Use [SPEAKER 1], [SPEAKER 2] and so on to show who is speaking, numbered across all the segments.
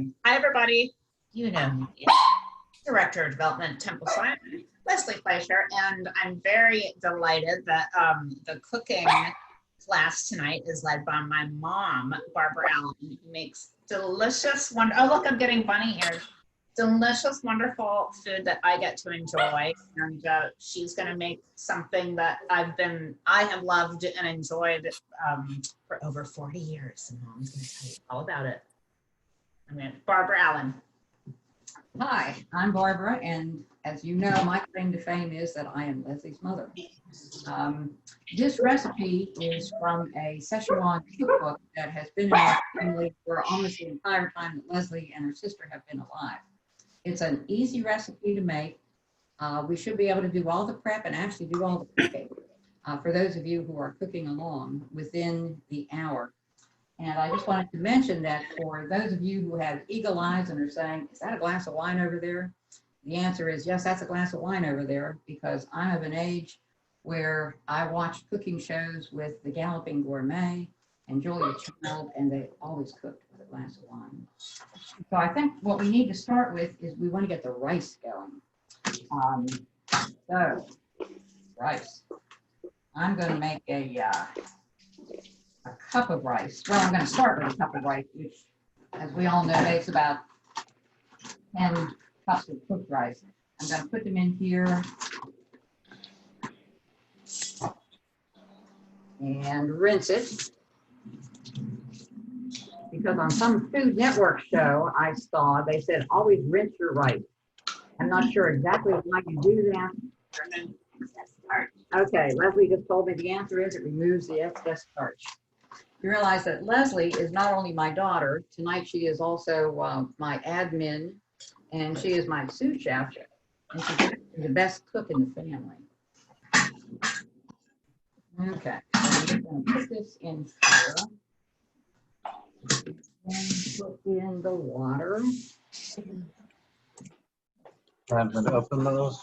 [SPEAKER 1] Hi, everybody. You know me, Director of Development, Temple Science, Leslie Fleischer, and I'm very delighted that the cooking class tonight is led by my mom, Barbara Allen, who makes delicious, oh look, I'm getting bunny ears. Delicious, wonderful food that I get to enjoy, and she's going to make something that I have loved and enjoyed for over 40 years, and Mom's going to tell you all about it. Barbara Allen.
[SPEAKER 2] Hi, I'm Barbara, and as you know, my claim to fame is that I am Leslie's mother. This recipe is from a Szechuan cookbook that has been in our family for almost the entire time that Leslie and her sister have been alive. It's an easy recipe to make. We should be able to do all the prep and actually do all the cooking for those of you who are cooking along within the hour. And I just wanted to mention that for those of you who have eagle eyes and are saying, is that a glass of wine over there? The answer is yes, that's a glass of wine over there, because I'm of an age where I watched cooking shows with the Galloping Gourmet and Julia Child, and they always cooked with a glass of wine. So I think what we need to start with is we want to get the rice going. So rice. I'm going to make a cup of rice. Well, I'm going to start with a cup of rice, which, as we all know, makes about 10 cups of cooked rice. I'm going to put them in here and rinse it, because on some Food Network show I saw, they said always rinse your rice. I'm not sure exactly why you do that. Okay, Leslie just told me the answer is it removes the excess starch. You realize that Leslie is not only my daughter, tonight she is also my admin, and she is my sous chef, and she's the best cook in the family. Okay, so I'm just going to put this in here, and put in the water.
[SPEAKER 3] I'm going to open those.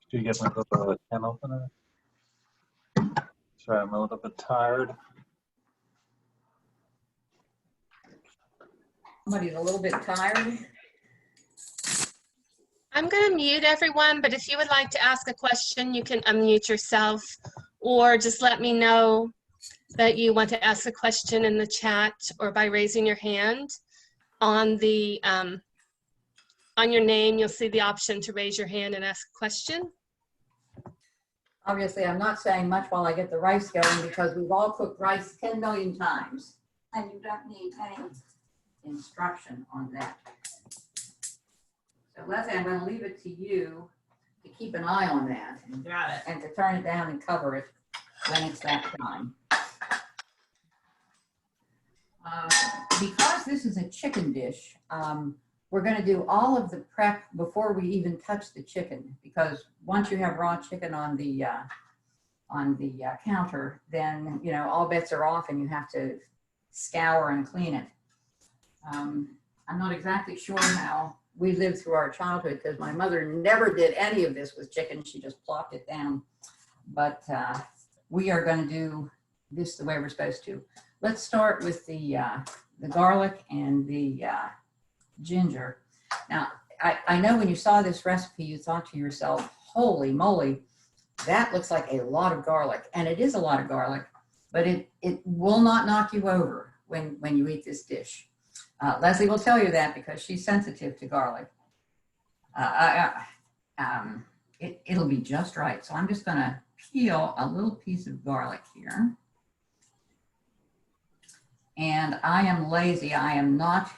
[SPEAKER 3] Do you get my little can opener? Sorry, I'm a little bit tired.
[SPEAKER 2] Somebody's a little bit tired.
[SPEAKER 4] I'm going to mute everyone, but if you would like to ask a question, you can unmute yourself, or just let me know that you want to ask a question in the chat or by raising your hand. On the on your name, you'll see the option to raise your hand and ask a question.
[SPEAKER 2] Obviously, I'm not saying much while I get the rice going, because we've all cooked rice 10 million times, and you don't need any instruction on that. So Leslie, I'm going to leave it to you to keep an eye on that.
[SPEAKER 1] Got it.
[SPEAKER 2] And to turn it down and cover it when it's that time. Because this is a chicken dish, we're going to do all of the prep before we even touch the chicken, because once you have raw chicken on the counter, then all bets are off and you have to scour and clean it. I'm not exactly sure how we lived through our childhood, because my mother never did any of this with chicken. She just plopped it down. But we are going to do this the way we're supposed to. Let's start with the garlic and the ginger. Now, I know when you saw this recipe, you thought to yourself, holy moly, that looks like a lot of garlic. And it is a lot of garlic, but it will not knock you over when you eat this dish. Leslie will tell you that, because she's sensitive to garlic. It'll be just right. So I'm just going to peel a little piece of garlic here. And I am lazy. I am not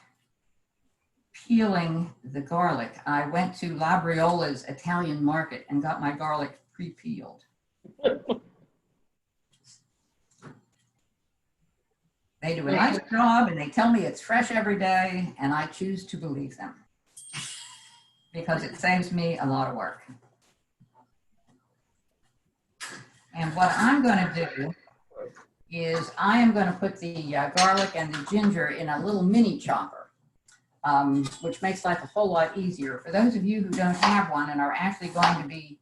[SPEAKER 2] peeling the garlic. I went to La Briola's Italian market and got my garlic pre-peeled. They do a nice job, and they tell me it's fresh every day, and I choose to believe them, because it saves me a lot of work. And what I'm going to do is I am going to put the garlic and the ginger in a little mini chopper, which makes life a whole lot easier. For those of you who don't have one and are actually going to be,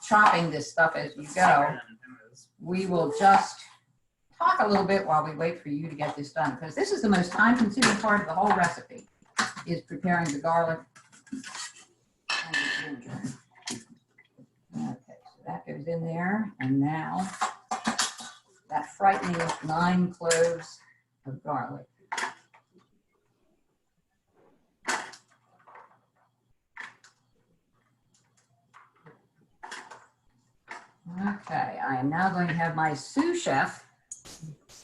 [SPEAKER 2] chopping this stuff as you go, we will just talk a little bit while we wait for you to get this done, because this is the most time-consuming part of the whole recipe, is preparing the garlic and the ginger. Okay, so that goes in there, and now that frightening 9 cloves of garlic. Okay, I am now going to have my sous chef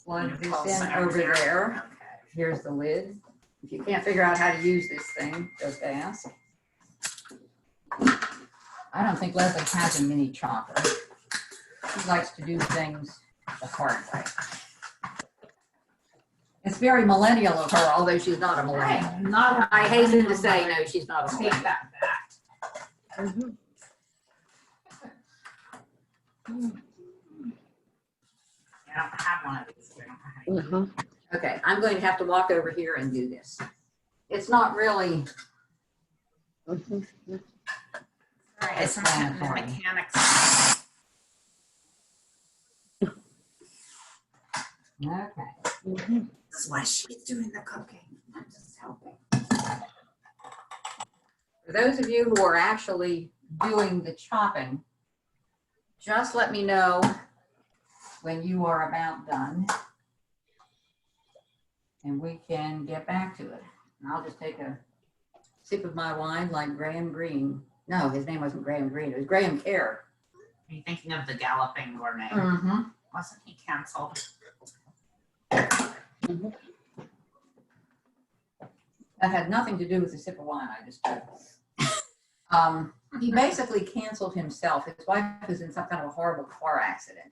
[SPEAKER 2] plug this in over there. Here's the lid. If you can't figure out how to use this thing, just ask. I don't think Leslie has a mini chopper. She likes to do things the hard way. It's very millennial of her, although she's not a millennial. I hasten to say, no, she's not a millennial.
[SPEAKER 1] Take that back. I don't have one of these.
[SPEAKER 2] Okay, I'm going to have to walk over here and do this. It's not really.
[SPEAKER 1] It's not the mechanics.
[SPEAKER 2] Okay.
[SPEAKER 1] This is why she's doing the cooking. I'm just helping.
[SPEAKER 2] For those of you who are actually doing the chopping, just let me know when you are about done, and we can get back to it. And I'll just take a sip of my wine like Graham Greene. No, his name wasn't Graham Greene. It was Graham Kerr.
[SPEAKER 1] Are you thinking of the Galloping Gourmet?
[SPEAKER 2] Mm-hmm.
[SPEAKER 1] Wasn't he canceled?
[SPEAKER 2] That had nothing to do with the sip of wine I just took. He basically canceled himself. His wife was in some kind of a horrible car accident,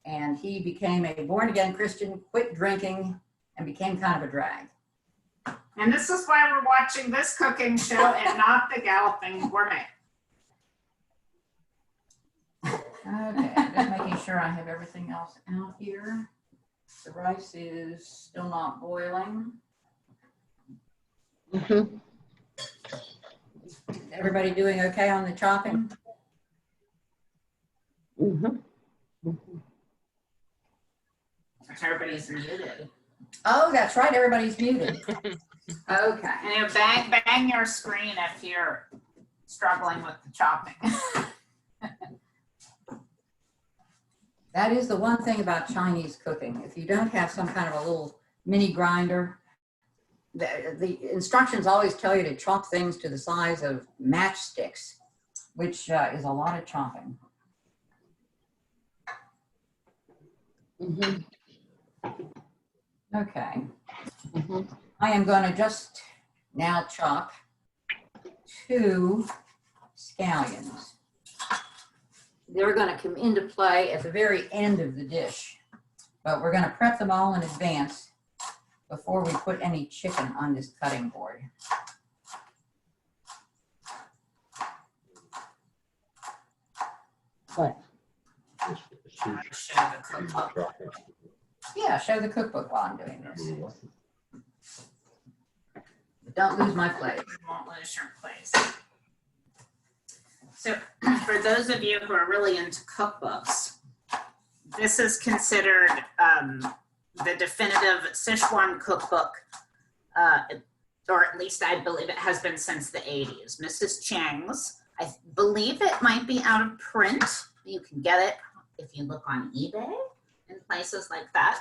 [SPEAKER 2] and he became a born-again Christian, quit drinking, and became kind of a drag.
[SPEAKER 1] And this is why we're watching this cooking show and not the Galloping Gourmet.
[SPEAKER 2] Okay, I'm just making sure I have everything else out here. The rice is still not boiling. Everybody doing okay on the chopping?
[SPEAKER 1] Everybody's muted.
[SPEAKER 2] Oh, that's right, everybody's muted. Okay.
[SPEAKER 1] And you bang your screen if you're struggling with the chopping.
[SPEAKER 2] That is the one thing about Chinese cooking. If you don't have some kind of a little mini grinder, the instructions always tell you to chop things to the size of matchsticks, which is a lot of chopping. Okay. I am going to just now chop 2 scallions. They're going to come into play at the very end of the dish, but we're going to prep them all in advance before we put any chicken on this cutting board.
[SPEAKER 3] What?
[SPEAKER 1] Show the cookbook.
[SPEAKER 2] Yeah, show the cookbook while I'm doing this. But don't lose my place.
[SPEAKER 1] You won't lose your place. So for those of you who are really into cookbooks, this is considered the definitive Sichuan cookbook, or at least I believe it has been since the 80s. Mrs. Chang's, I believe it might be out of print. You can get it if you look on eBay and places like that.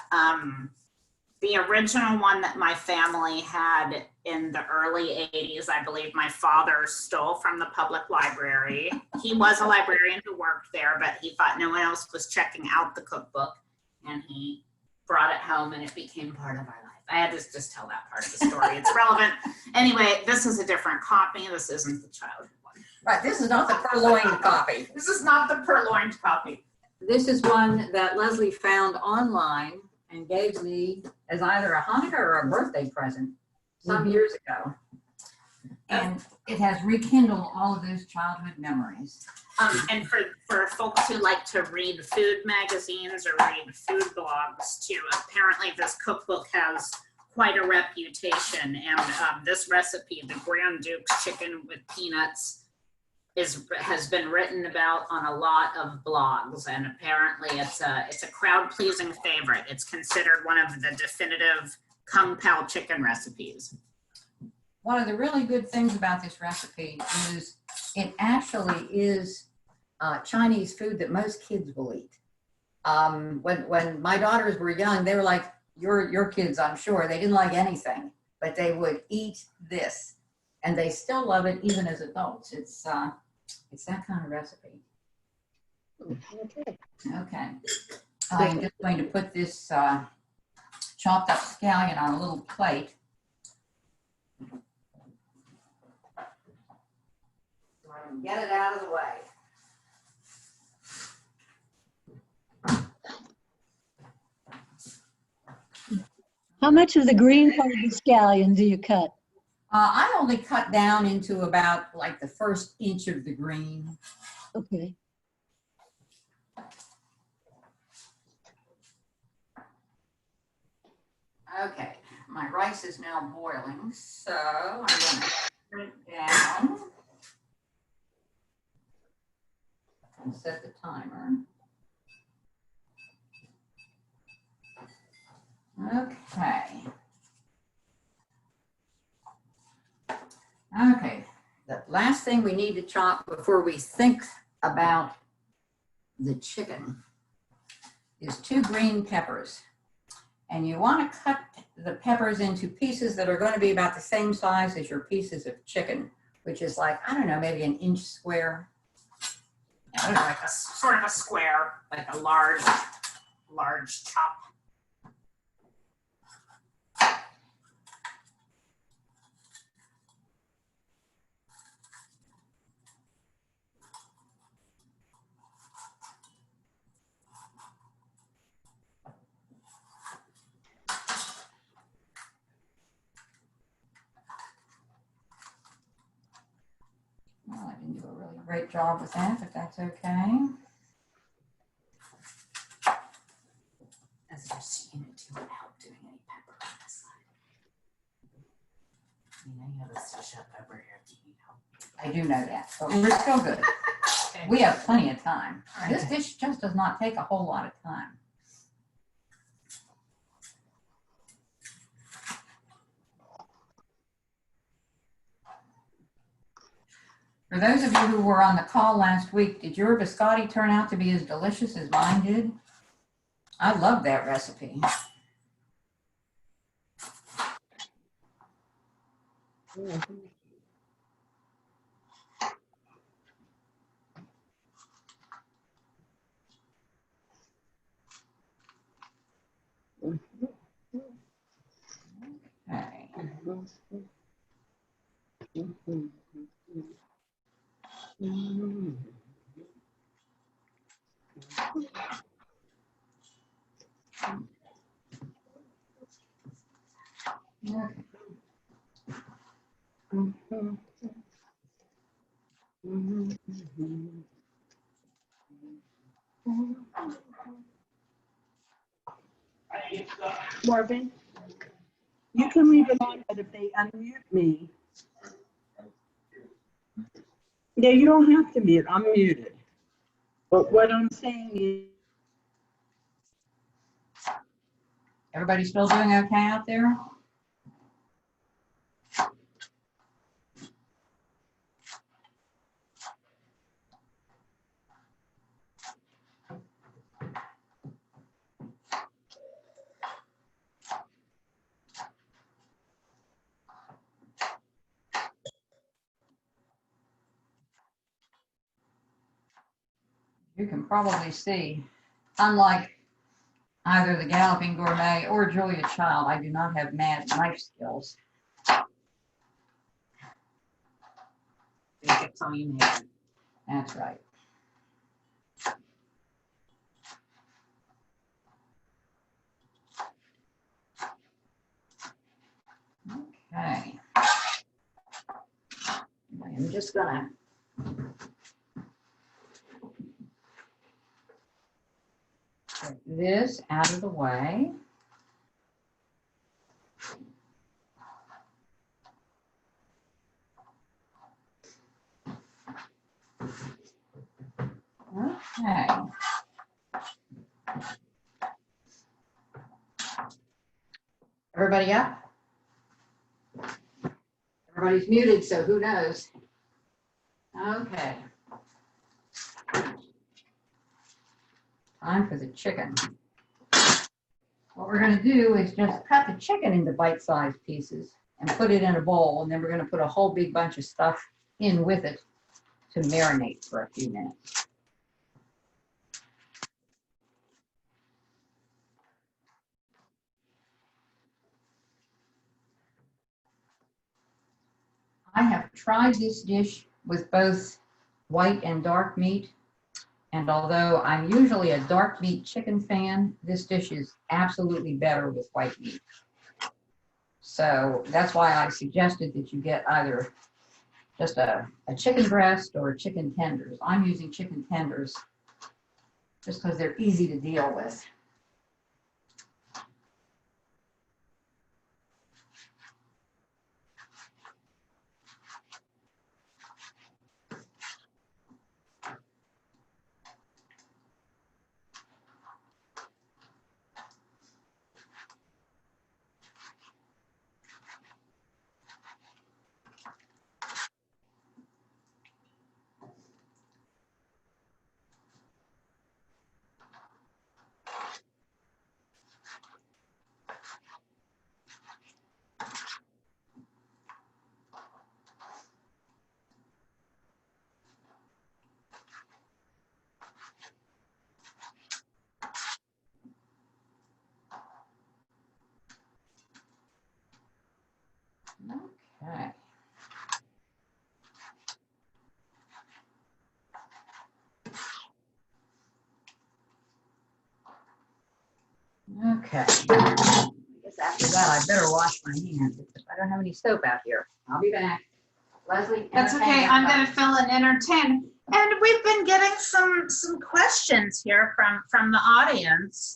[SPEAKER 1] The original one that my family had in the early 80s, I believe my father stole from the public library. He was a librarian who worked there, but he thought no one else was checking out the cookbook, and he brought it home and it became part of our life. I had to just tell that part of the story. It's relevant. Anyway, this is a different copy. This isn't the childhood one.
[SPEAKER 2] Right, this is not the purloined copy.
[SPEAKER 1] This is not the purloined copy.
[SPEAKER 2] This is one that Leslie found online and gave me as either a Hanukkah or a birthday present some years ago. And it has rekindled all of those childhood memories.
[SPEAKER 1] And for folks who like to read food magazines or read food blogs too, apparently this cookbook has quite a reputation. And this recipe, the Grand Duke's chicken with peanuts, has been written about on a lot of blogs, and apparently it's a crowd pleasing favorite. It's considered one of the definitive Kung Pao chicken recipes.
[SPEAKER 2] One of the really good things about this recipe is it actually is Chinese food that most kids will eat. When my daughters were young, they were like your kids, I'm sure. They didn't like anything, but they would eat this, and they still love it even as adults. It's that kind of recipe.
[SPEAKER 5] Okay.
[SPEAKER 2] Okay. I'm just going to put this chopped up scallion on a little plate. So I can get it out of the way.
[SPEAKER 5] How much of the green part of the scallion do you cut?
[SPEAKER 2] I only cut down into about like the first inch of the green.
[SPEAKER 5] Okay.
[SPEAKER 2] Okay, my rice is now boiling, so I'm going to put it down and set the timer. Okay. Okay, the last thing we need to chop before we think about the chicken is 2 green peppers. And you want to cut the peppers into pieces that are going to be about the same size as your pieces of chicken, which is like, I don't know, maybe an inch square.
[SPEAKER 1] Like a sort of a square, like a large chop.
[SPEAKER 2] Well, I didn't do a really great job with that, but that's okay.
[SPEAKER 1] As you're seeing it too, help doing any pepper on this side. You know, you have a stush up pepper here if you need help.
[SPEAKER 2] I do know that, but we're still good.
[SPEAKER 1] Okay.
[SPEAKER 2] We have plenty of time.
[SPEAKER 1] Okay.
[SPEAKER 2] This dish just does not take a whole lot of time. For those of you who were on the call last week, did your biscotti turn out to be as delicious as mine did? I love that recipe. Okay. Okay.
[SPEAKER 6] Marvin, you can leave it on, but if they unmute me. Yeah, you don't have to mute, I'm muted. But what I'm saying is,
[SPEAKER 2] Everybody still doing okay out there? You can probably see, unlike either the Galloping Gourmet or Julia Child, I do not have mad knife skills.
[SPEAKER 1] It's all you need.
[SPEAKER 2] That's right. Okay. I'm just gonna get this out of the way. Okay. Everybody up? Everybody's muted, so who knows? Okay. Time for the chicken. What we're going to do is just cut the chicken into bite-sized pieces and put it in a bowl, and then we're going to put a whole big bunch of stuff in with it to marinate for a few minutes. I have tried this dish with both white and dark meat, and although I'm usually a dark meat chicken fan, this dish is absolutely better with white meat. So that's why I suggested that you get either just a chicken breast or chicken tenders. I'm using chicken tenders just because they're easy to deal with. Okay. Okay. I guess after that, I better wash my hands because I don't have any soap out here. I'll be back. Leslie?
[SPEAKER 1] That's
[SPEAKER 2] entertain
[SPEAKER 1] okay. I'm
[SPEAKER 2] everybody.
[SPEAKER 1] going to fill and entertain. And we've been getting some questions here from the audience.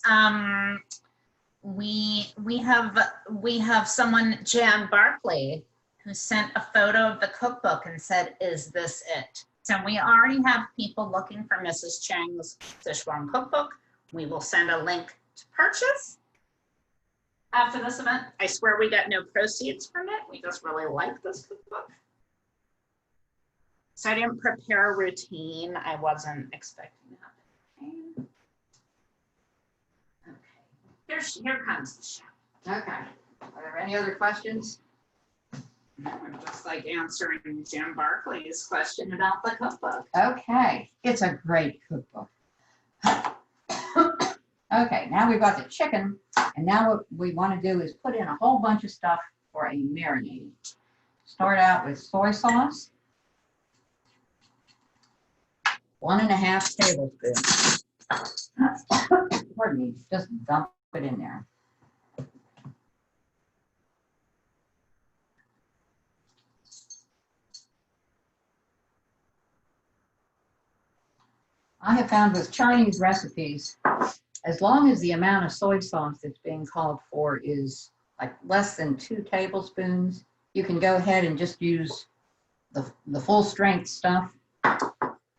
[SPEAKER 1] We have someone, Jan Barkley, who sent a photo of the cookbook and said, "Is this it?" So we already have people looking for Mrs. Chang's Sichuan cookbook. We will send a link to purchase after this event. I swear we got no proceeds from it. We just really like this cookbook. So I didn't prepare a routine. I wasn't expecting that. Okay. Here comes the show.
[SPEAKER 2] Okay. Are there any other questions?
[SPEAKER 1] I'm just like answering Jim Barkley's question about the cookbook.
[SPEAKER 2] Okay. It's a great cookbook. Okay, now we've got the chicken, and now what we want to do is put in a whole bunch of stuff for a marinade. Start out with soy sauce. 1.5 tablespoons. Pardon me, just dump it in there. I have found with Chinese recipes, as long as the amount of soy sauce that's being called for is like less than 2 tablespoons, you can go ahead and just use the full strength stuff.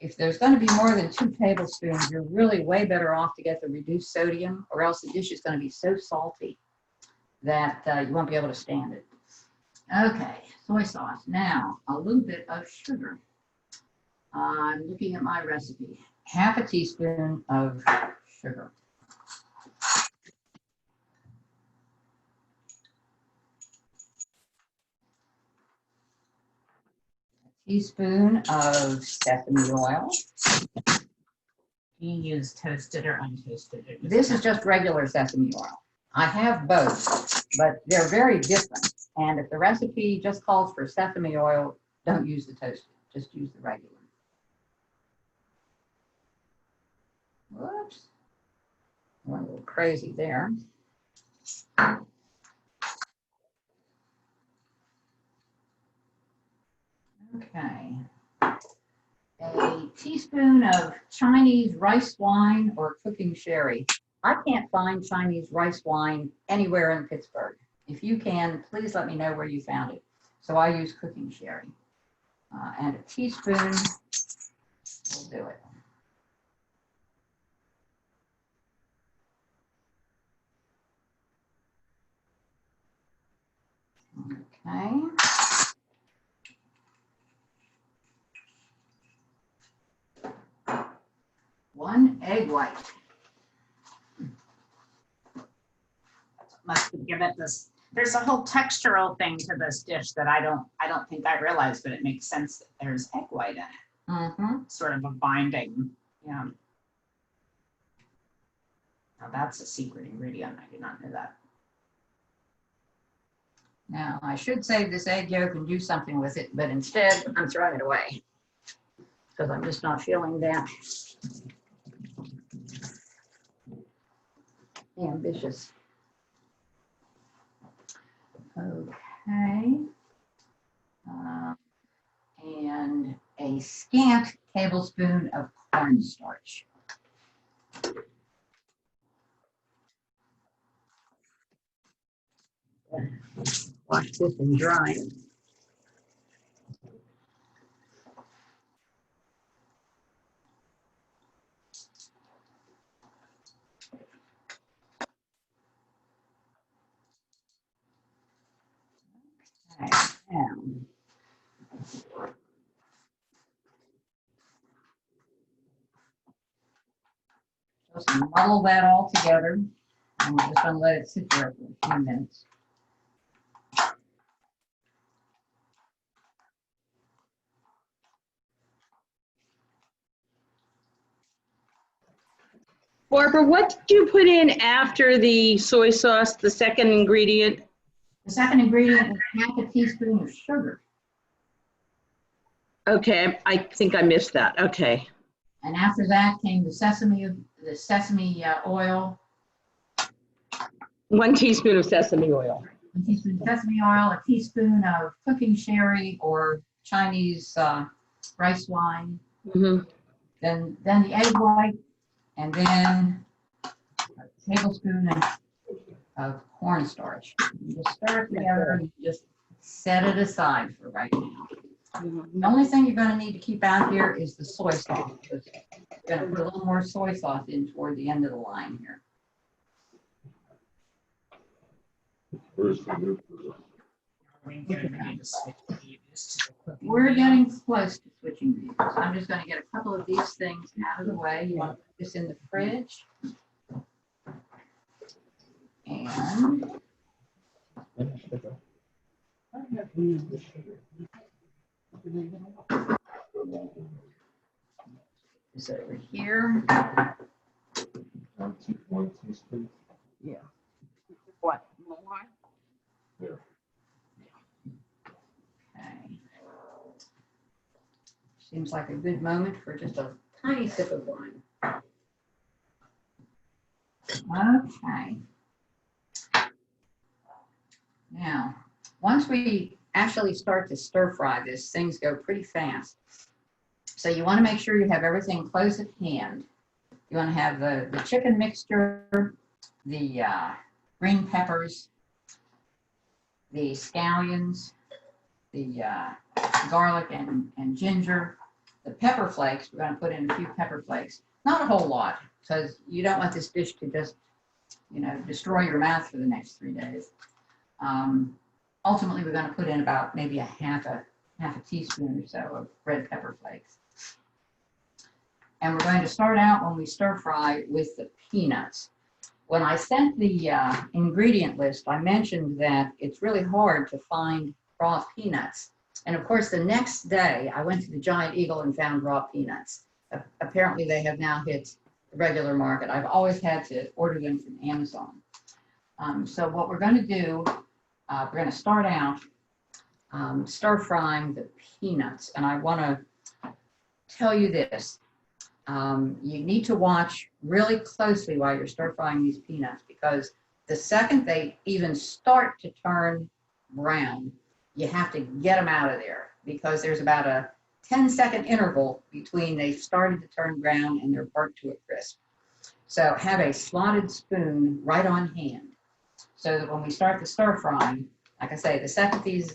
[SPEAKER 2] If there's going to be more than 2 tablespoons, you're really way better off to get the reduced sodium, or else the dish is going to be so salty that you won't be able to stand it. Okay, soy sauce. Now, a little bit of sugar. I'm looking at my recipe. 1/2 teaspoon of sugar. A teaspoon of sesame oil.
[SPEAKER 1] Do you use toasted or untoasted?
[SPEAKER 2] This is just regular sesame oil. I have both, but they're very different. And if the recipe just calls for sesame oil, don't use the toasted, just use the regular. Whoops. Went a little crazy there. Okay. A teaspoon of Chinese rice wine or cooking sherry. I can't find Chinese rice wine anywhere in Pittsburgh. If you can, please let me know where you found it. So I use cooking sherry. And a teaspoon will do it. Okay. One egg white.
[SPEAKER 1] Must give it this, there's a whole textural thing to this dish that I don't think I realized, but it makes sense that there's egg white in it.
[SPEAKER 2] Mm-hmm.
[SPEAKER 1] Sort of a binding, yeah. Now that's a secret ingredient. I did not know that.
[SPEAKER 2] Now, I should save this egg yolk and do something with it, but instead I'm throwing it away because I'm just not feeling that ambitious. Okay. And a scant tablespoon of cornstarch. Wash this and dry it. Okay, just muddle that all together. And we're just gonna let it sit there for a few minutes.
[SPEAKER 6] Barbara, what did you put in after the soy sauce, the second ingredient?
[SPEAKER 2] The second ingredient is half a teaspoon of sugar.
[SPEAKER 6] Okay, I think I missed that. Okay.
[SPEAKER 2] And after that came the sesame oil,
[SPEAKER 6] 1 teaspoon of sesame oil.
[SPEAKER 2] a teaspoon of sesame oil, a teaspoon of cooking sherry or Chinese rice wine,
[SPEAKER 6] Mhm.
[SPEAKER 2] then the egg white, and then a tablespoon of cornstarch. You just stir it together and just set it aside for right now. The only thing you're going to need to keep out here is the soy sauce. Because you're going to put a little more soy sauce in toward the end of the line here. We're getting close to switching views. I'm just going to get a couple of these things out of the way. You want to put this in the fridge. And this over here.
[SPEAKER 6] Yeah. What? More?
[SPEAKER 2] Okay. Seems like a good moment for just a tiny sip of wine. Okay. Now, once we actually start to stir fry this, things go pretty fast. So you want to make sure you have everything close at hand. You want to have the chicken mixture, the green peppers, the scallions, the garlic and ginger, the pepper flakes. We're going to put in a few pepper flakes, not a whole lot, because you don't want this dish to just, destroy your mouth for the next 3 days. Ultimately, we're going to put in about maybe a half a teaspoon or so of red pepper flakes. And we're going to start out when we stir fry with the peanuts. When I sent the ingredient list, I mentioned that it's really hard to find raw peanuts. And of course, the next day, I went to the Giant Eagle and found raw peanuts. Apparently, they have now hit the regular market. I've always had to order them from Amazon. So what we're going to do, we're going to start out stir frying the peanuts. And I want to tell you this. You need to watch really closely while you're stir frying these peanuts, because the second they even start to turn brown, you have to get them out of there, because there's about a 10-second interval between they started to turn brown and they're burnt to a crisp. So have a slotted spoon right on hand, so that when we start the stir frying, like I say, the second these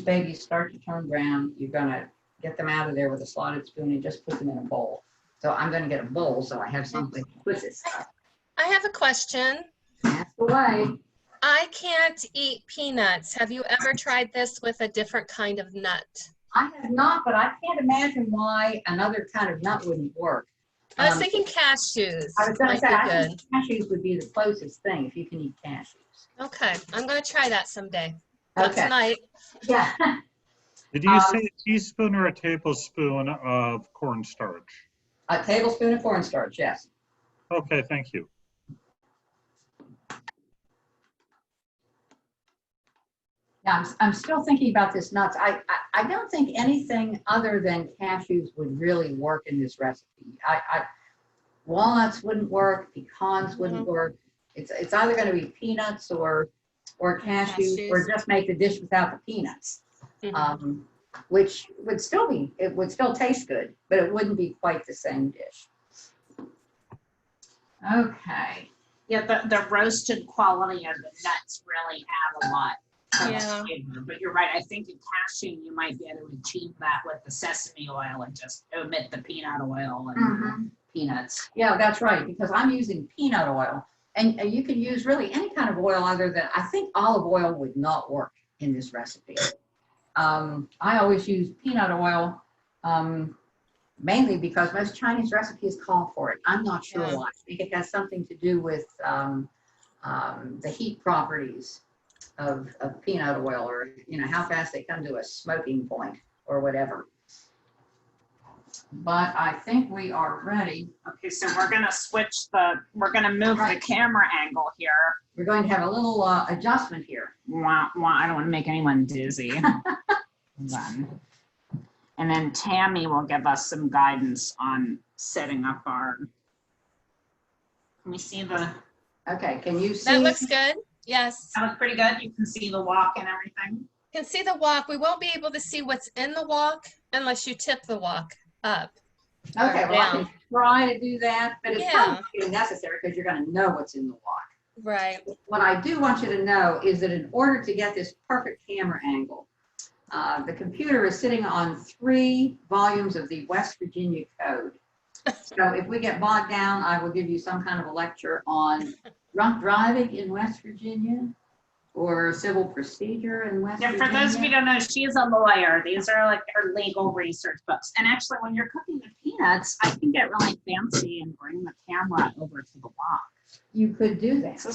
[SPEAKER 2] babies start to turn brown, you're gonna get them out of there with a slotted spoon and just put them in a bowl. So I'm going to get a bowl so I have something to put this.
[SPEAKER 4] I have a question.
[SPEAKER 2] Ask away.
[SPEAKER 4] I can't eat peanuts. Have you ever tried this with a different kind of nut?
[SPEAKER 2] I have not, but I can't imagine why another kind of nut wouldn't work.
[SPEAKER 4] I was thinking cashews
[SPEAKER 2] I was going to
[SPEAKER 4] might
[SPEAKER 2] say,
[SPEAKER 4] be
[SPEAKER 2] I
[SPEAKER 4] good.
[SPEAKER 2] think cashews would be the closest thing if you can eat cashews.
[SPEAKER 4] Okay, I'm gonna try that someday. Not
[SPEAKER 2] Okay.
[SPEAKER 4] tonight.
[SPEAKER 2] Yeah.
[SPEAKER 3] Did you say a teaspoon or a tablespoon of cornstarch?
[SPEAKER 2] A tablespoon of cornstarch, yes.
[SPEAKER 3] Okay, thank you.
[SPEAKER 2] Yeah, I'm still thinking about this nuts. I don't think anything other than cashews would really work in this recipe. Walnuts wouldn't work, pecans wouldn't work. It's either going to be peanuts or cashews, or just make the dish without the peanuts, which would still taste good, but it wouldn't be quite the same dish. Okay.
[SPEAKER 1] Yeah, the roasted quality of the nuts really add a lot.
[SPEAKER 4] Yeah.
[SPEAKER 1] But you're right. I think in cashew, you might be able to achieve that with the sesame oil and just omit the peanut oil and peanuts.
[SPEAKER 2] Yeah, that's right, because I'm using peanut oil. And you can use really any kind of oil other than, I think olive oil would not work in this recipe. I always use peanut oil, mainly because most Chinese recipes call for it. I'm not sure why. I think it has something to do with the heat properties of peanut oil, or how fast they come to a smoking point or whatever. But I think we are ready.
[SPEAKER 1] Okay, so we're gonna move the camera angle here.
[SPEAKER 2] We're going to have a little adjustment here.
[SPEAKER 1] I don't want to make anyone dizzy. Hold on. And then Tammy will give us some guidance on setting up our. Can we see the?
[SPEAKER 2] Okay, can you see?
[SPEAKER 4] That looks good. Yes.
[SPEAKER 1] That looks pretty good. You can see the wok and everything.
[SPEAKER 4] You can see the wok. We won't be able to see what's in the wok unless you tip the wok up.
[SPEAKER 2] Okay, well, I can try to do that, but it's probably necessary because you're going to know what's in the wok.
[SPEAKER 4] Right.
[SPEAKER 2] What I do want you to know is that in order to get this perfect camera angle, the computer is sitting on 3 volumes of the West Virginia Code. So if we get bogged down, I will give you some kind of a lecture on drunk driving in West Virginia or civil procedure in West Virginia.
[SPEAKER 1] For those of you who don't know, she's a lawyer. These are like her legal research books. And actually, when you're cooking the peanuts, I can get really fancy and bring the camera over to the wok.
[SPEAKER 2] You could do that.
[SPEAKER 1] This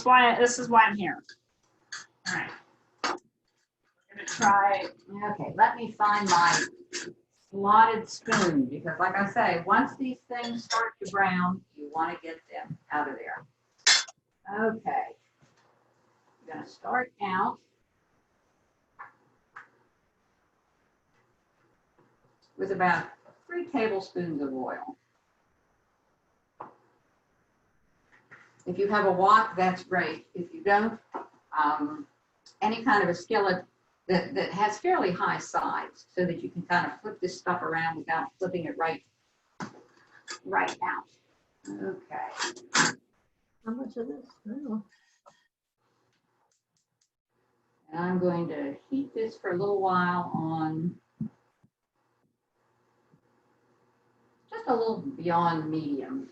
[SPEAKER 1] is why I'm here. All right. I'm gonna try.
[SPEAKER 2] Okay, let me find my slotted spoon, because like I say, once these things start to brown, you want to get them out of there. Okay. I'm going to start out with about 3 tablespoons of oil. If you have a wok, that's great. If you don't, any kind of a skillet that has fairly high sides so that you can kind of flip this stuff around without flipping it right out. Okay.
[SPEAKER 5] How much of this? Oh.
[SPEAKER 2] And I'm going to heat this for a little while on just a little beyond medium.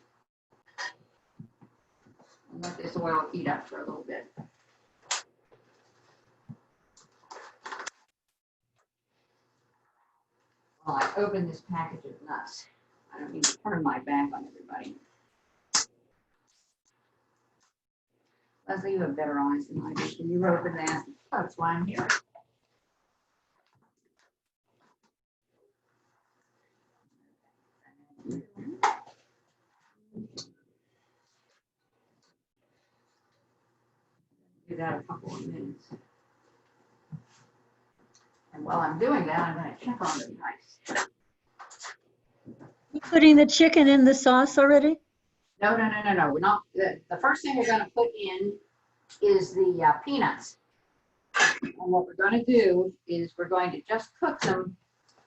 [SPEAKER 2] And let this oil heat up for a little bit. While I open this package of nuts, I don't need to turn my back on everybody. Leslie, you have better eyes than I do. Can you open that?
[SPEAKER 1] That's why I'm here.
[SPEAKER 2] Do that a couple of minutes. And while I'm doing that, I'm going to check on the rice.
[SPEAKER 5] You putting the chicken in the sauce already?
[SPEAKER 2] No. We're not. The first thing we're going to put in is the peanuts. And what we're going to do is we're going to just cook them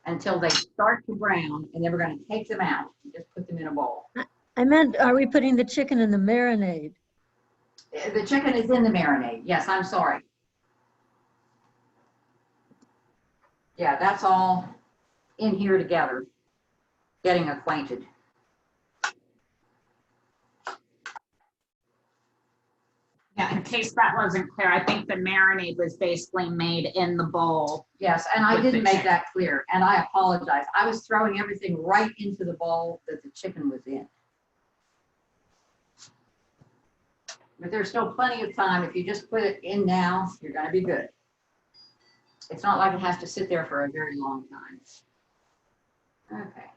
[SPEAKER 2] until they start to brown, and then we're going to take them out and just put them in a bowl.
[SPEAKER 5] I meant, are we putting the chicken in the marinade?
[SPEAKER 2] The chicken is in the marinade. Yes, I'm sorry. Yeah, that's all in here together, getting acquainted.
[SPEAKER 1] Yeah, and case that wasn't clear, I think the marinade was basically made in the bowl.
[SPEAKER 2] Yes, and I
[SPEAKER 1] With the
[SPEAKER 2] didn't make
[SPEAKER 1] chicken.
[SPEAKER 2] that clear, and I apologize. I was throwing everything right into the bowl that the chicken was in. But there's still plenty of time. If you just put it in now, you're gonna be good. It's not like it has to sit there for a very long time. Okay,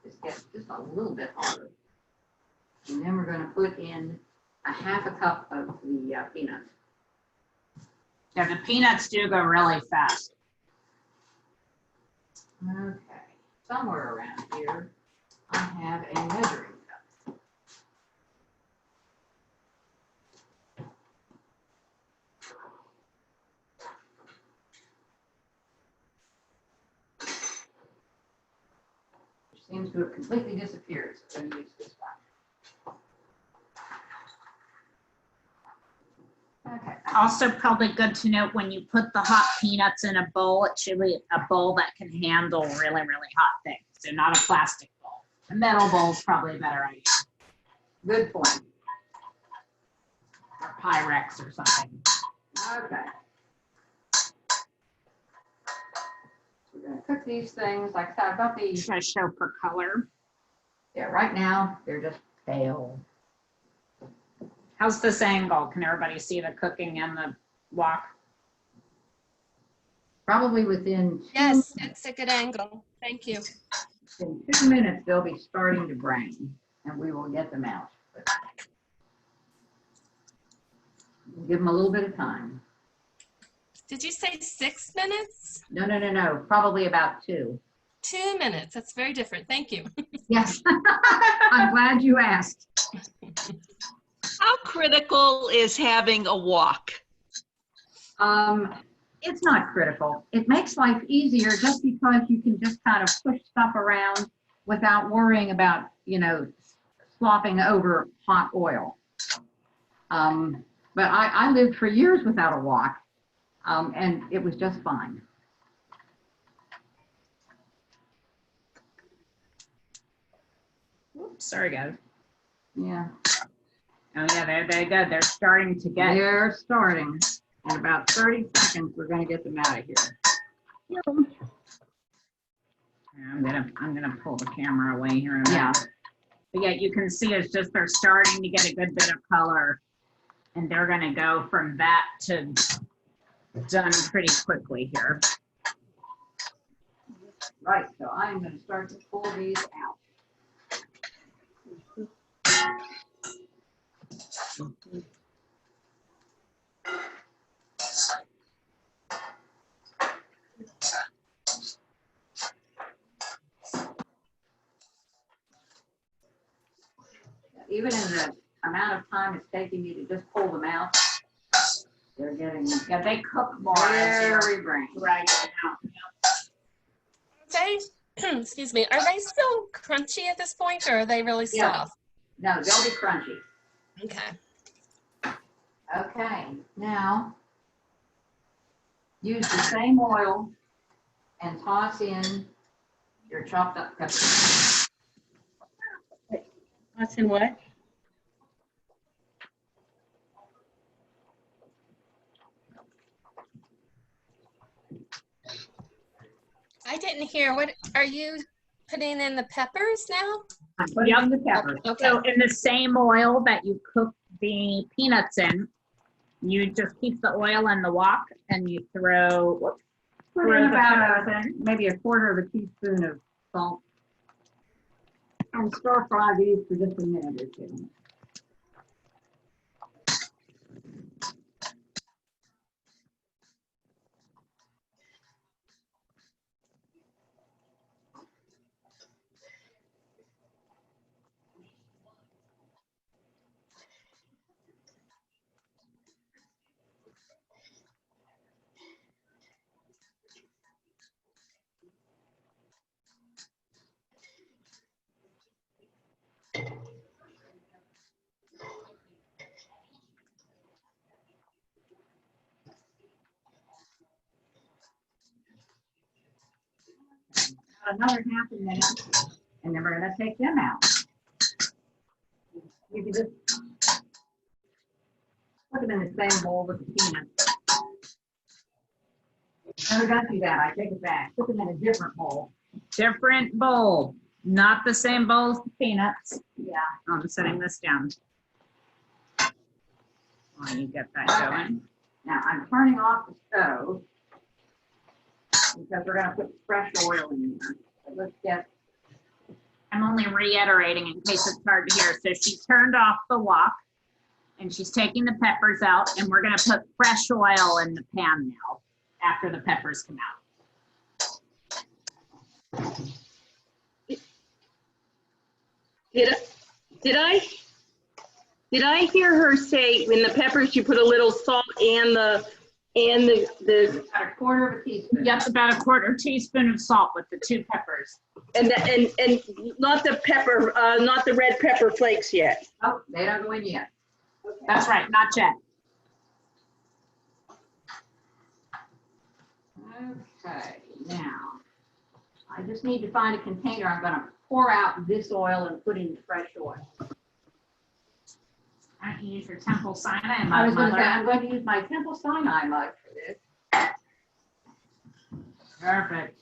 [SPEAKER 2] this gets just a little bit harder. And then we're gonna put in a half a cup of the peanuts.
[SPEAKER 1] Yeah, the peanuts do go really fast.
[SPEAKER 2] Okay, somewhere around here, I have a measuring cup. Which seems to have completely disappeared, so I'm gonna use this one. Okay,
[SPEAKER 1] Also probably good to note when you put the hot peanuts in a bowl, it should be a bowl that can handle really, really hot things. So not a plastic bowl. A metal bowl is probably a better idea.
[SPEAKER 2] good point.
[SPEAKER 1] Or Pyrex or something.
[SPEAKER 2] Okay. We're gonna cook these things, like I said, I've got these,
[SPEAKER 1] Should I show for color?
[SPEAKER 2] yeah, right now, they're just pale.
[SPEAKER 1] How's this angle? Can everybody see the cooking and the wok?
[SPEAKER 2] Probably within
[SPEAKER 4] Yes, it's a good angle. Thank you.
[SPEAKER 2] in 2 minutes, they'll be starting to brown, and we will get them out. We'll give them a little bit of time.
[SPEAKER 4] Did you say 6 minutes?
[SPEAKER 2] No, probably about 2.
[SPEAKER 4] 2 minutes. That's very different. Thank you.
[SPEAKER 2] Yes, I'm glad you asked.
[SPEAKER 7] How critical is having a wok?
[SPEAKER 2] It's not critical. It makes life easier just because you can just kind of push stuff around without worrying about, slopping over hot oil. But I lived for years without a wok, and it was just fine.
[SPEAKER 1] Oops, sorry guys.
[SPEAKER 2] Yeah,
[SPEAKER 1] Oh yeah, they go. They're starting to get.
[SPEAKER 2] they're starting. In about 30 seconds, we're going to get them out of here.
[SPEAKER 1] I'm gonna pull the camera away here. In a
[SPEAKER 2] Yeah.
[SPEAKER 1] minute. But yeah, you can see it's just they're starting to get a good bit of color, and they're gonna go from that to done pretty quickly here.
[SPEAKER 2] Right, so I'm going to start to pull these out. Even in the amount of time it's taking you to just pull them out, they're getting
[SPEAKER 1] Yeah, they cook more as you're
[SPEAKER 2] very brown.
[SPEAKER 1] dragging them out.
[SPEAKER 4] They, excuse me, are they still crunchy at this point, or are they really
[SPEAKER 2] Yeah.
[SPEAKER 4] soft?
[SPEAKER 2] No, they'll be crunchy.
[SPEAKER 4] Okay.
[SPEAKER 2] Okay, now use the same oil and toss in your chopped up peppers.
[SPEAKER 5] What's in what?
[SPEAKER 4] I didn't hear. What are you putting in the peppers now?
[SPEAKER 2] I'm putting in the peppers.
[SPEAKER 4] Okay.
[SPEAKER 1] So in the same oil that you cook the peanuts in, you just keep the oil in the wok and you throw.
[SPEAKER 2] Put in about maybe a quarter of a teaspoon of salt. And stir fry these for just a minute or 2. Another half a minute, and then we're going to take them out. You can just put them them in the same bowl with the peanuts. No, don't do that. I take it back. Put them in a different bowl.
[SPEAKER 1] Different bowl, not the same bowl as the peanuts.
[SPEAKER 2] Yeah.
[SPEAKER 1] I'm setting this down. While you get that going.
[SPEAKER 2] Now I'm turning off the stove because we're gonna put fresh oil in there. So let's get.
[SPEAKER 1] I'm only reiterating in case it's hard to hear. So she turned off the wok and she's taking the peppers out, and we're gonna put fresh oil in the pan now after the peppers come out.
[SPEAKER 7] Did I hear her say in the peppers you put a little salt and the
[SPEAKER 2] About a quarter of a teaspoon.
[SPEAKER 1] Yep, about a quarter teaspoon of salt with the 2 peppers.
[SPEAKER 7] and not the pepper, not the red pepper flakes yet?
[SPEAKER 2] Oh, they don't go in yet.
[SPEAKER 1] That's right, not yet.
[SPEAKER 2] Okay, now, I just need to find a container. I'm gonna pour out this oil and put in fresh oil.
[SPEAKER 1] Why don't you use your Temple Sinai
[SPEAKER 2] I was
[SPEAKER 1] mug,
[SPEAKER 2] gonna say,
[SPEAKER 1] Mother?
[SPEAKER 2] I'm going to use my Temple Sinai mug for this.
[SPEAKER 1] Perfect.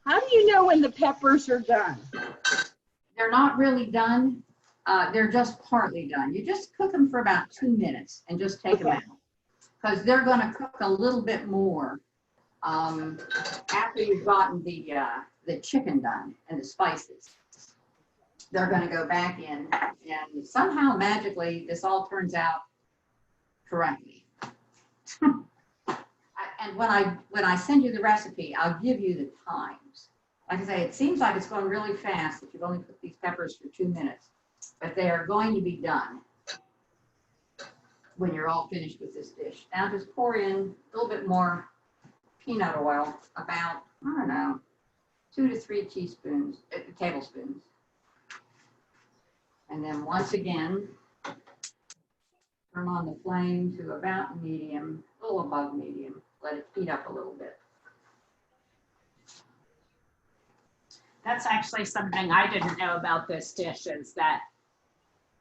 [SPEAKER 7] How do you know when the peppers are done?
[SPEAKER 2] They're not really done. They're just partly done. You just cook them for about 2 minutes and just take them out. Because they're gonna cook a little bit more after you've gotten the chicken done and the spices. They're gonna go back in, and somehow magically, this all turns out correctly. And when I send you the recipe, I'll give you the times. Like I say, it seems like it's going really fast that you've only cooked these peppers for 2 minutes, but they are going to be done when you're all finished with this dish. Now just pour in a little bit more peanut oil, about, I don't know, 2 to 3 tablespoons. And then once again, turn on the flame to about medium, a little above medium. Let it heat up a little bit.
[SPEAKER 1] That's actually something I didn't know about this dish, is that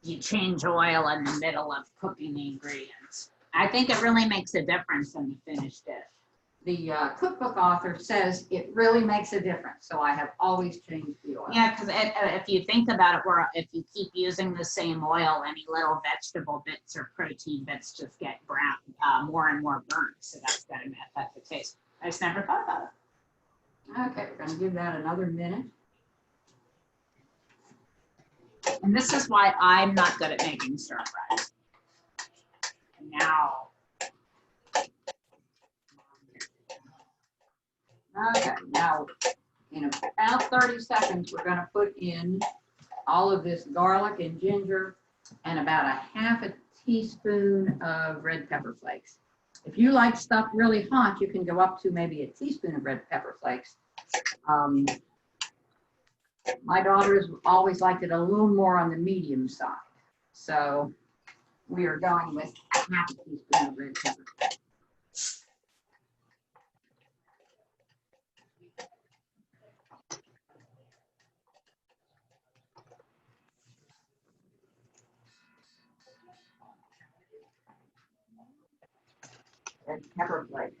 [SPEAKER 1] you change oil in the middle of cooking the ingredients. I think it really makes a difference in the finished dish.
[SPEAKER 2] The cookbook author says it really makes a difference, so I have always changed the oil.
[SPEAKER 1] Yeah, because if you think about it, if you keep using the same oil, any little vegetable bits or protein bits just get brown, more and more burnt. So that's going to affect the taste. I just never thought about it.
[SPEAKER 2] Okay, we're gonna give that another minute.
[SPEAKER 1] And this is why I'm not good at making stir fries. Now.
[SPEAKER 2] Okay, now in about 30 seconds, we're gonna put in all of this garlic and ginger and about a half a teaspoon of red pepper flakes. If you like stuff really hot, you can go up to maybe a teaspoon of red pepper flakes. My daughters always liked it a little more on the medium side. So we are going with half a teaspoon of red pepper flakes. Red pepper flake.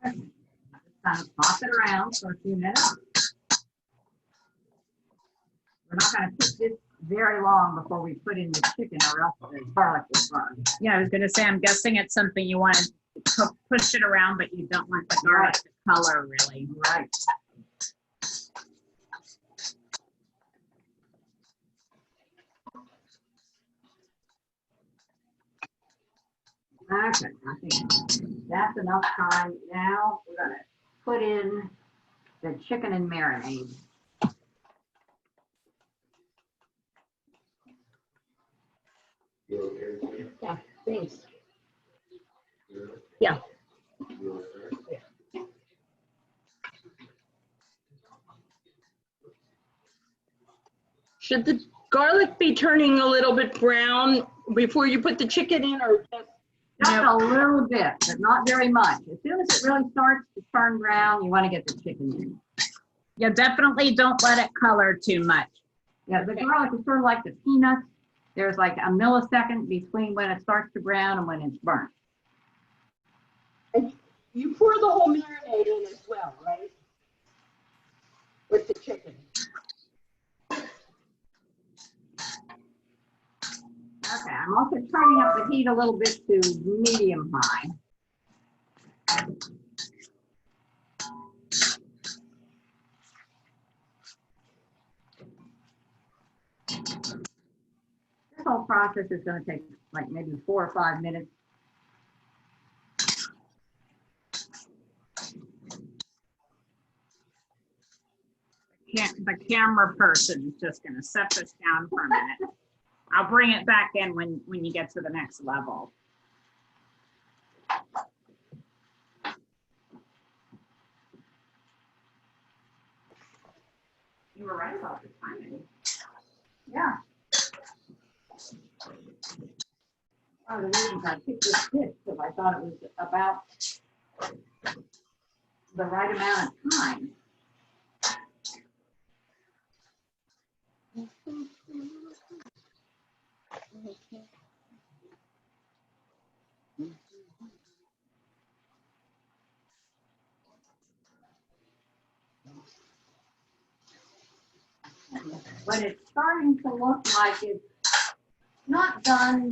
[SPEAKER 2] Kind of toss it around for a few minutes. We're not going to cook this very long before we put in the chicken, or else the garlic will burn.
[SPEAKER 1] Yeah, I was going to say, I'm guessing it's something you want to push it around, but you don't want the garlic to color really.
[SPEAKER 2] Right. Okay, I think that's enough time. Now we're going to put in the chicken and marinade.
[SPEAKER 6] Yeah, thanks.
[SPEAKER 7] Should the garlic be turning a little bit brown before you put the chicken in, or just
[SPEAKER 2] Just a little bit, but not very much. As soon as it really starts to turn brown, you want to get the chicken in.
[SPEAKER 1] Yeah, definitely don't let it color too much.
[SPEAKER 2] Yeah, the garlic is sort of like the peanuts. There's like a millisecond between when it starts to brown and when it's burnt.
[SPEAKER 6] You pour the whole marinade in as well, right? With the chicken.
[SPEAKER 2] Okay, I'm also turning up the heat a little bit to medium high. This whole process is going to take like maybe 4 or 5 minutes.
[SPEAKER 1] The camera person is just gonna set this down for a minute. I'll bring it back in when you get to the next level. You were right about the timing.
[SPEAKER 2] Yeah. One of the reasons I picked this dish because I thought it was about the right amount of time. When it's starting to look like it's not done,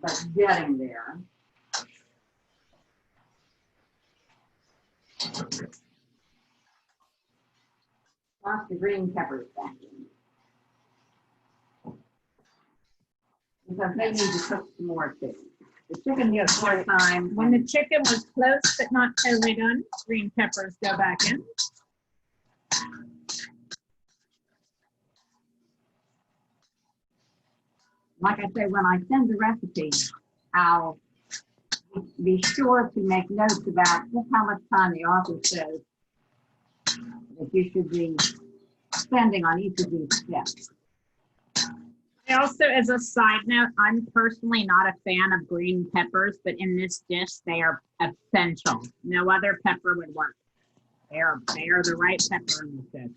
[SPEAKER 2] but getting there. Toss the green peppers back in. Because they need to cook some more too. The chicken needs more time.
[SPEAKER 1] When the chicken was close but not totally done, green peppers go back in.
[SPEAKER 2] Like I say, when I send the recipe, I'll be sure to make notes about just how much time the author says that you should be spending on each of these steps.
[SPEAKER 1] I also, as a side note, I'm personally not a fan of green peppers, but in this dish, they are essential. No other pepper would work. They are the right pepper in this dish.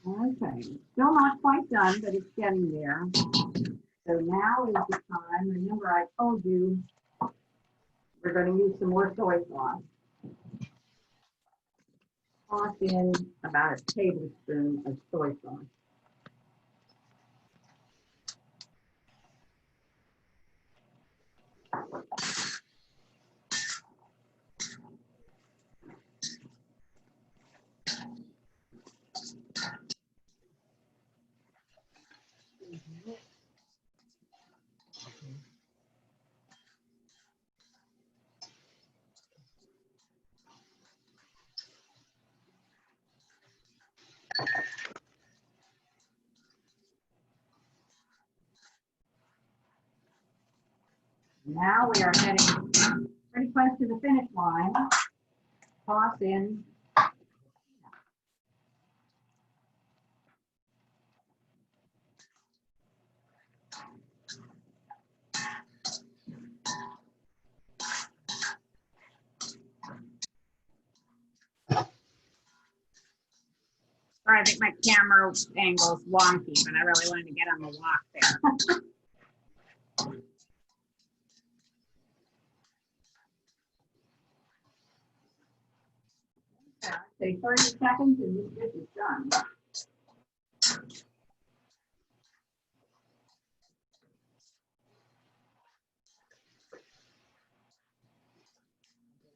[SPEAKER 2] Okay, still not quite done, but it's getting there. So now is the time. Remember, I told you we're going to use some more soy sauce. Toss in about a tablespoon of soy sauce. Now we are getting pretty close to the finish line. Toss in
[SPEAKER 1] Sorry, I think my camera angle is wonky, but I really wanted to get on the walk there.
[SPEAKER 2] say 30 seconds and this dish is done.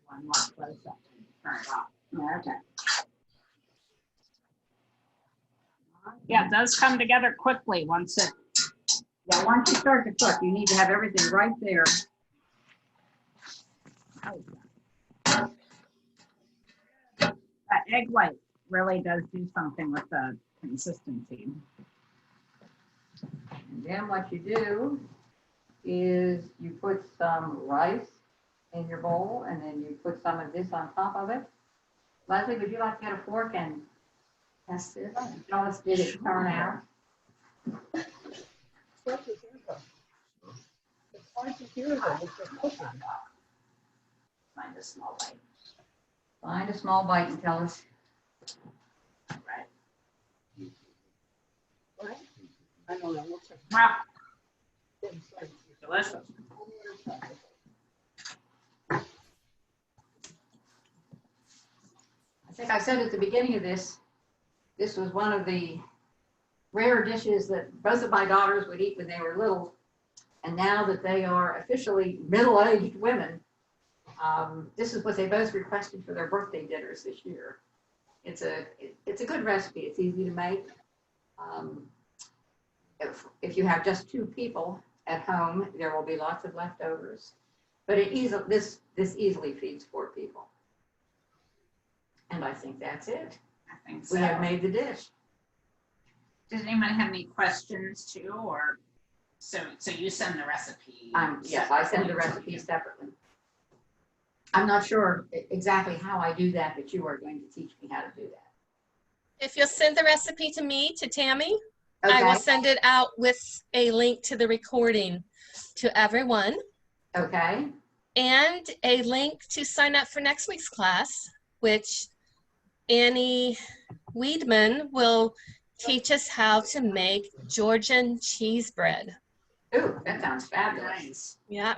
[SPEAKER 2] One more close up. Turn it off. Okay.
[SPEAKER 1] Yeah, it does come together quickly once it.
[SPEAKER 2] Yeah, once you start to cook, you need to have everything right there.
[SPEAKER 1] That egg white really does do something with the consistency.
[SPEAKER 2] And then what you do is you put some rice in your bowl, and then you put some of this on top of it. Leslie, would you like to get a fork and test this? Tell us, did it turn out? Find a small bite. Find a small bite and tell us.
[SPEAKER 6] I don't know. We'll check.
[SPEAKER 1] Wow. Delicious.
[SPEAKER 2] I think I said at the beginning of this was one of the rare dishes that both of my daughters would eat when they were little. And now that they are officially middle-aged women, this is what they both requested for their birthday dinners this year. It's a good recipe. It's easy to make. If you have just 2 people at home, there will be lots of leftovers. But this easily feeds 4 people. And I think that's it.
[SPEAKER 1] I think so.
[SPEAKER 2] We have made the dish.
[SPEAKER 1] Does anyone have any questions too, or so you send the recipe?
[SPEAKER 2] Yes, I send the recipe separately. I'm not sure exactly how I do that, but you are going to teach me how to do that.
[SPEAKER 4] If you'll send the recipe to me, to Tammy, I will
[SPEAKER 2] Okay,
[SPEAKER 4] send it out with a link to the recording to everyone
[SPEAKER 2] okay,
[SPEAKER 4] and a link to sign up for next week's class, which Annie Weedman will teach us how to make Georgian cheese bread.
[SPEAKER 2] ooh, that sounds fabulous.
[SPEAKER 1] Nice.
[SPEAKER 4] Yeah.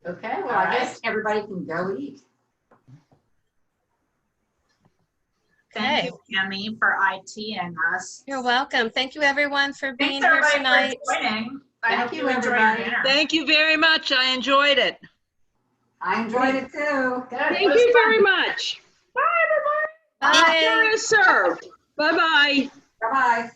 [SPEAKER 2] Okay, well,
[SPEAKER 1] All
[SPEAKER 2] I guess
[SPEAKER 1] right.
[SPEAKER 2] everybody can go eat.
[SPEAKER 1] Thank you, Tammy, for IT-ing us.
[SPEAKER 4] You're welcome. Thank you, everyone, for being
[SPEAKER 1] Thanks,
[SPEAKER 4] here
[SPEAKER 1] everybody,
[SPEAKER 4] tonight.
[SPEAKER 1] for joining. I
[SPEAKER 2] Thank
[SPEAKER 1] hope
[SPEAKER 2] you,
[SPEAKER 1] you enjoy your
[SPEAKER 2] everybody.
[SPEAKER 1] dinner.
[SPEAKER 8] Thank you very much. I enjoyed it.
[SPEAKER 2] I enjoyed it too.
[SPEAKER 1] Good.
[SPEAKER 7] Thank you very much.
[SPEAKER 4] Bye.
[SPEAKER 7] Dinner is served. Bye-bye.
[SPEAKER 2] Bye-bye.